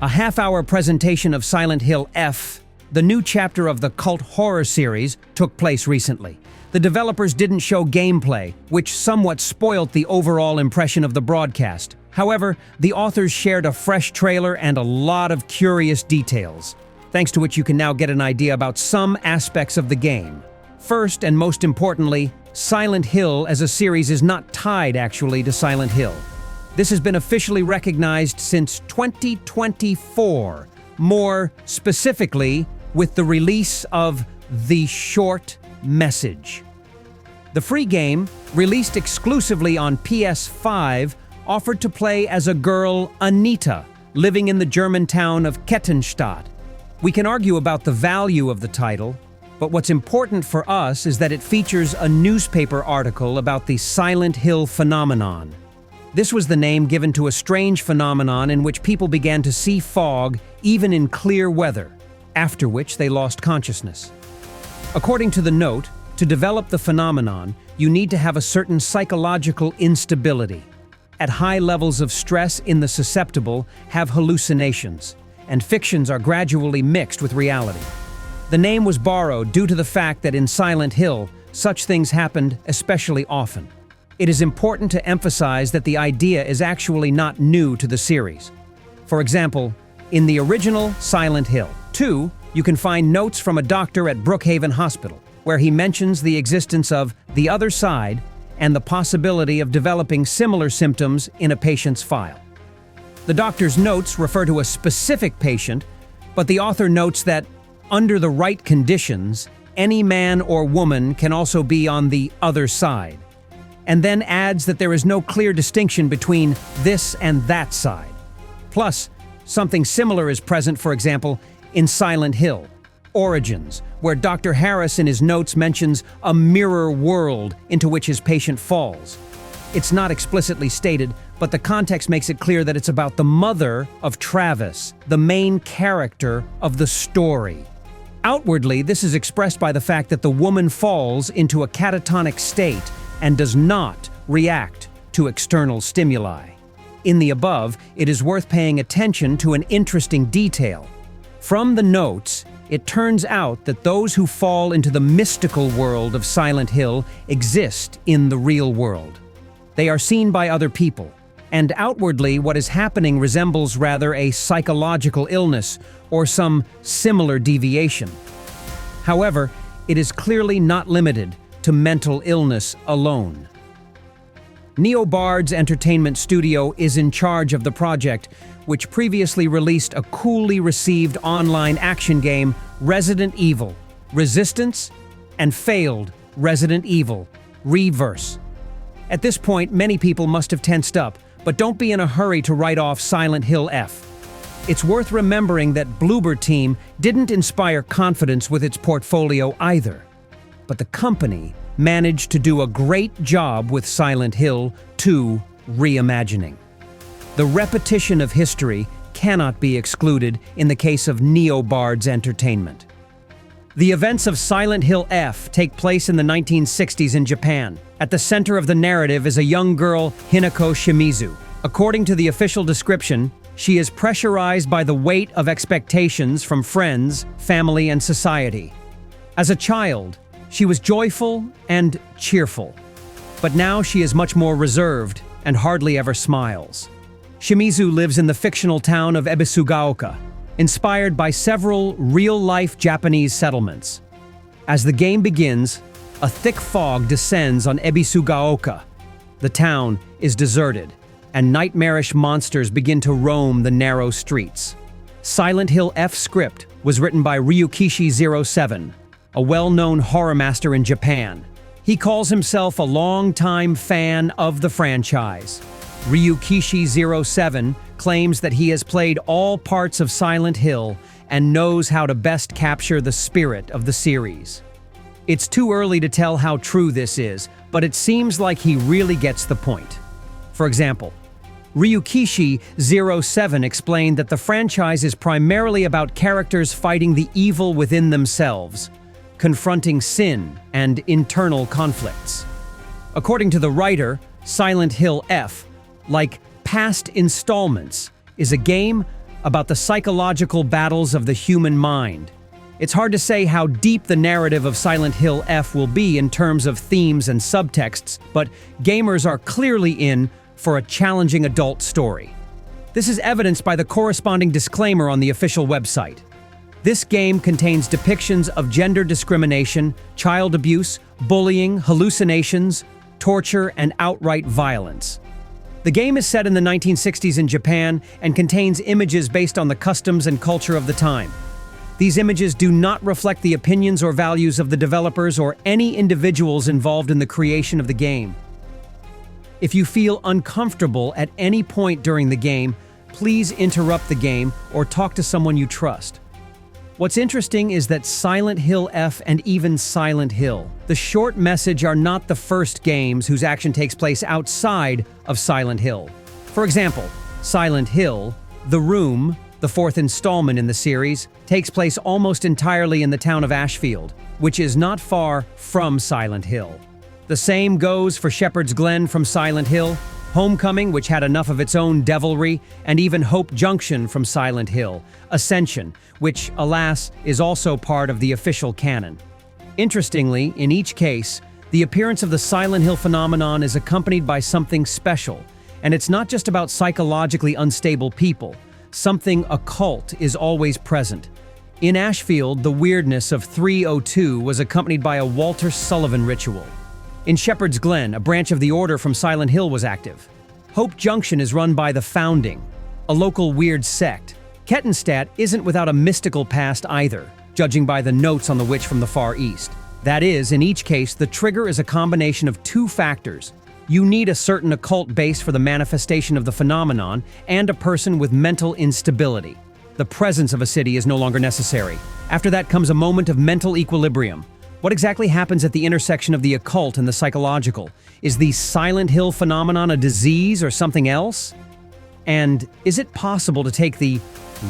A half-hour presentation of Silent Hill F, the new chapter of the cult horror series, took place recently. The developers didn't show gameplay, which somewhat spoilt the overall impression of the broadcast. However, the authors shared a fresh trailer and a lot of curious details, thanks to which you can now get an idea about some aspects of the game. First and most importantly, Silent Hill as a series is not tied actually to Silent Hill. This has been officially recognized since 2024, more specifically with the release of The Short Message. The free game, released exclusively on PS5, offered to play as a girl, Anita, living in the German town of Kettenstadt. We can argue about the value of the title, but what's important for us is that it features a newspaper article about the Silent Hill phenomenon. This was the name given to a strange phenomenon in which people began to see fog even in clear weather, after which they lost consciousness. According to the note, to develop the phenomenon, you need to have a certain psychological instability. At high levels of stress in the susceptible, have hallucinations, and fictions are gradually mixed with reality. The name was borrowed due to the fact that in Silent Hill, such things happened especially often. It is important to emphasize that the idea is actually not new to the series. For example, in the original Silent Hill 2, you can find notes from a doctor at Brookhaven Hospital, where he mentions the existence of the other side and the possibility of developing similar symptoms in a patient's file. The doctor's notes refer to a specific patient, but the author notes that, under the right conditions, any man or woman can also be on the other side, and then adds that there is no clear distinction between this and that side. Plus, something similar is present, for example, in Silent Hill Origins, where Dr. Harris in his notes mentions a mirror world into which his patient falls. It's not explicitly stated, but the context makes it clear that it's about the mother of Travis, the main character of the story. Outwardly, this is expressed by the fact that the woman falls into a catatonic state and does not react to external stimuli. In the above, it is worth paying attention to an interesting detail. From the notes, it turns out that those who fall into the mystical world of Silent Hill exist in the real world. They are seen by other people, and outwardly what is happening resembles rather a psychological illness or some similar deviation. However, it is clearly not limited to mental illness alone. NeoBards Entertainment Studio is in charge of the project, which previously released a coolly received online action game, Resident Evil Resistance, and failed Resident Evil Reverse. At this point, many people must have tensed up, but don't be in a hurry to write off Silent Hill F. It's worth remembering that Bloober Team didn't inspire confidence with its portfolio either, but the company managed to do a great job with Silent Hill 2 reimagining. The repetition of history cannot be excluded in the case of NeoBards Entertainment. The events of Silent Hill F take place in the 1960s in Japan. At the center of the narrative is a young girl, Hinako Shimizu. According to the official description, she is pressurized by the weight of expectations from friends, family, and society. As a child, she was joyful and cheerful, but now she is much more reserved and hardly ever smiles. Shimizu lives in the fictional town of Ebisugaoka, inspired by several real-life Japanese settlements. As the game begins, a thick fog descends on Ebisugaoka. The town is deserted, and nightmarish monsters begin to roam the narrow streets. Silent Hill F script was written by Ryukishi07, a well-known horror master in Japan. He calls himself a long-time fan of the franchise. Ryukishi07 claims that he has played all parts of Silent Hill and knows how to best capture the spirit of the series. It's too early to tell how true this is, but it seems like he really gets the point. For example, Ryukishi07 explained that the franchise is primarily about characters fighting the evil within themselves, confronting sin and internal conflicts. According to the writer, Silent Hill F, like past installments, is a game about the psychological battles of the human mind. It's hard to say how deep the narrative of Silent Hill F will be in terms of themes and subtexts, but gamers are clearly in for a challenging adult story. This is evidenced by the corresponding disclaimer on the official website. This game contains depictions of gender discrimination, child abuse, bullying, hallucinations, torture, and outright violence. The game is set in the 1960s in Japan and contains images based on the customs and culture of the time. These images do not reflect the opinions or values of the developers or any individuals involved in the creation of the game. If you feel uncomfortable at any point during the game, please interrupt the game or talk to someone you trust. What's interesting is that Silent Hill F and even Silent Hill, the short message, are not the first games whose action takes place outside of Silent Hill. For example, Silent Hill, The Room, the fourth installment in the series, takes place almost entirely in the town of Ashfield, which is not far from Silent Hill. The same goes for Shepherd's Glen from Silent Hill, Homecoming, which had enough of its own devilry, and even Hope Junction from Silent Hill, Ascension, which, alas, is also part of the official canon. Interestingly, in each case, the appearance of the Silent Hill phenomenon is accompanied by something special, and it's not just about psychologically unstable people. Something occult is always present. In Ashfield, the weirdness of 302 was accompanied by a Walter Sullivan ritual. In Shepherd's Glen, a branch of the Order from Silent Hill was active. Hope Junction is run by the Founding, a local weird sect. Kettenstadt isn't without a mystical past either, judging by the notes on the witch from the Far East. That is, in each case, the trigger is a combination of two factors. You need a certain occult base for the manifestation of the phenomenon and a person with mental instability. The presence of a city is no longer necessary. After that comes a moment of mental equilibrium. What exactly happens at the intersection of the occult and the psychological? Is the Silent Hill phenomenon a disease or something else? And is it possible to take the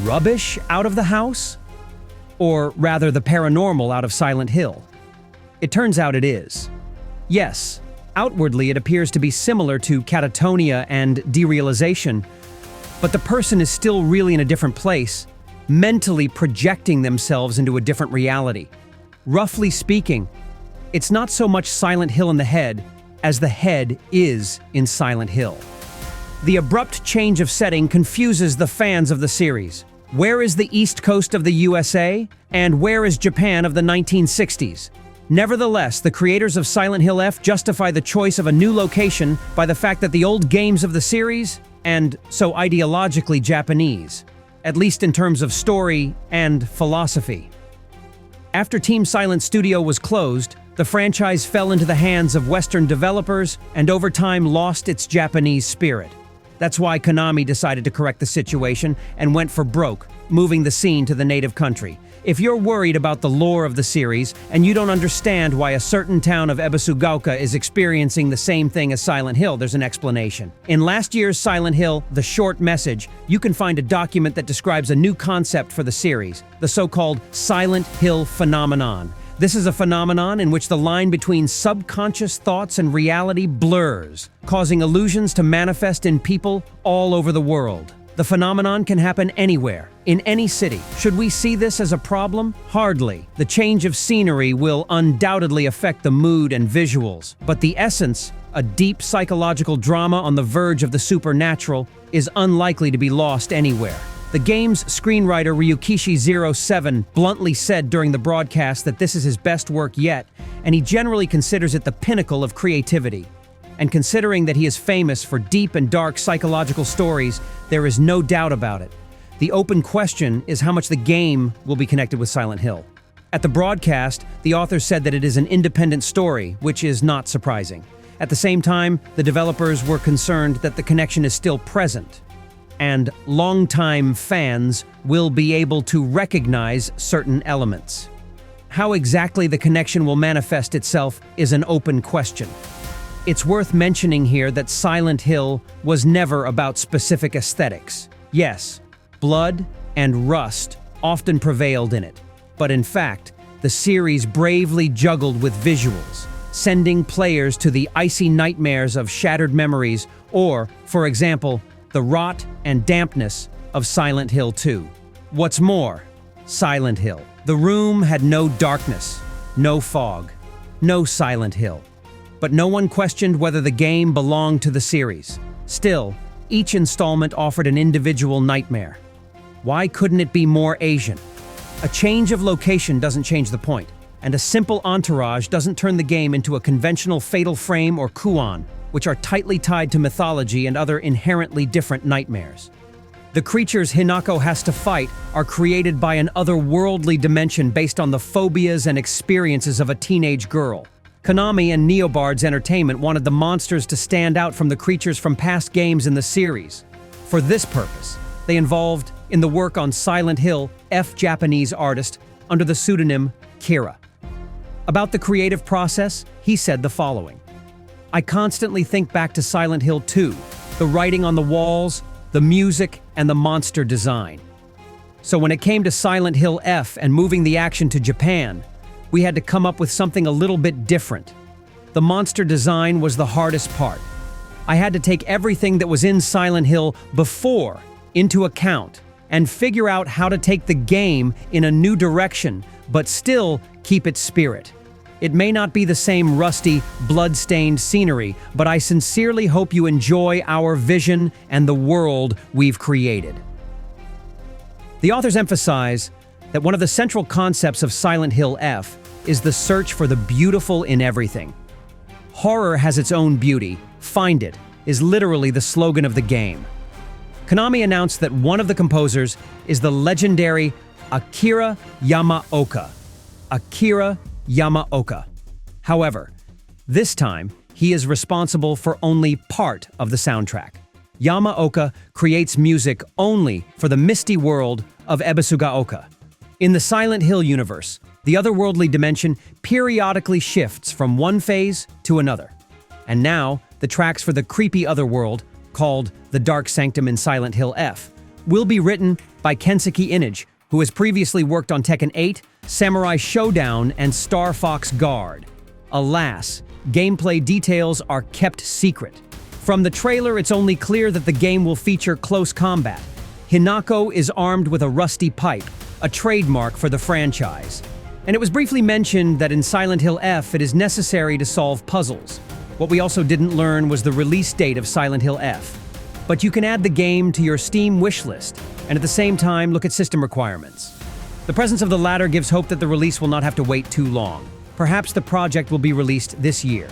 rubbish out of the house? Or rather, the paranormal out of Silent Hill? It turns out it is. Yes, outwardly it appears to be similar to catatonia and derealization, but the person is still really in a different place, mentally projecting themselves into a different reality. Roughly speaking, it's not so much Silent Hill in the head as the head is in Silent Hill. The abrupt change of setting confuses the fans of the series. Where is the East Coast of the USA? And where is Japan of the 1960s? Nevertheless, the creators of Silent Hill F justify the choice of a new location by the fact that the old games of the series, and so ideologically Japanese, at least in terms of story and philosophy. After Team Silent Studio was closed, the franchise fell into the hands of Western developers and over time lost its Japanese spirit. That's why Konami decided to correct the situation and went for broke, moving the scene to the native country. If you're worried about the lore of the series and you don't understand why a certain town of Ebisugaoka is experiencing the same thing as Silent Hill, there's an explanation. In last year's Silent Hill, The Short Message, you can find a document that describes a new concept for the series, the so-called Silent Hill phenomenon. This is a phenomenon in which the line between subconscious thoughts and reality blurs, causing illusions to manifest in people all over the world. The phenomenon can happen anywhere, in any city. Should we see this as a problem? Hardly. The change of scenery will undoubtedly affect the mood and visuals, but the essence, a deep psychological drama on the verge of the supernatural, is unlikely to be lost anywhere. The game's screenwriter Ryukishi07 bluntly said during the broadcast that this is his best work yet, and he generally considers it the pinnacle of creativity. And considering that he is famous for deep and dark psychological stories, there is no doubt about it. The open question is how much the game will be connected with Silent Hill. At the broadcast, the author said that it is an independent story, which is not surprising. At the same time, the developers were concerned that the connection is still present, and longtime fans will be able to recognize certain elements. How exactly the connection will manifest itself is an open question. It's worth mentioning here that Silent Hill was never about specific aesthetics. Yes, blood and rust often prevailed in it, but in fact, the series bravely juggled with visuals, sending players to the icy nightmares of shattered memories or, for example, the rot and dampness of Silent Hill 2. What's more, Silent Hill. The room had no darkness, no fog, no Silent Hill. But no one questioned whether the game belonged to the series. Still, each installment offered an individual nightmare. Why couldn't it be more Asian? A change of location doesn't change the point, and a simple entourage doesn't turn the game into a conventional Fatal Frame or Kuon, which are tightly tied to mythology and other inherently different nightmares. The creatures Hinako has to fight are created by an otherworldly dimension based on the phobias and experiences of a teenage girl. Konami and Neobard's Entertainment wanted the monsters to stand out from the creatures from past games in the series. For this purpose, they involved in the work on Silent Hill F Japanese artist under the pseudonym Kira. About the creative process, he said the following: "I constantly think back to Silent Hill 2, the writing on the walls, the music, and the monster design. So when it came to Silent Hill F and moving the action to Japan, we had to come up with something a little bit different. The monster design was the hardest part. I had to take everything that was in Silent Hill before into account and figure out how to take the game in a new direction, but still keep its spirit. It may not be the same rusty, blood-stained scenery, but I sincerely hope you enjoy our vision and the world we've created." The authors emphasize that one of the central concepts of Silent Hill F is the search for the beautiful in everything. Horror has its own beauty. Find it is literally the slogan of the game. Konami announced that one of the composers is the legendary Akira Yamaoka. Akira Yamaoka. However, this time, he is responsible for only part of the soundtrack. Yamaoka creates music only for the misty world of Ebisugaoka. In the Silent Hill universe, the otherworldly dimension periodically shifts from one phase to another. And now, the tracks for the creepy otherworld, called the Dark Sanctum in Silent Hill F, will be written by Kensuke Inage, who has previously worked on Tekken 8, Samurai Showdown, and Star Fox Guard. Alas, gameplay details are kept secret. From the trailer, it's only clear that the game will feature close combat. Hinako is armed with a rusty pipe, a trademark for the franchise. And it was briefly mentioned that in Silent Hill F, it is necessary to solve puzzles. What we also didn't learn was the release date of Silent Hill F. But you can add the game to your Steam wishlist, and at the same time look at system requirements. The presence of the latter gives hope that the release will not have to wait too long. Perhaps the project will be released this year.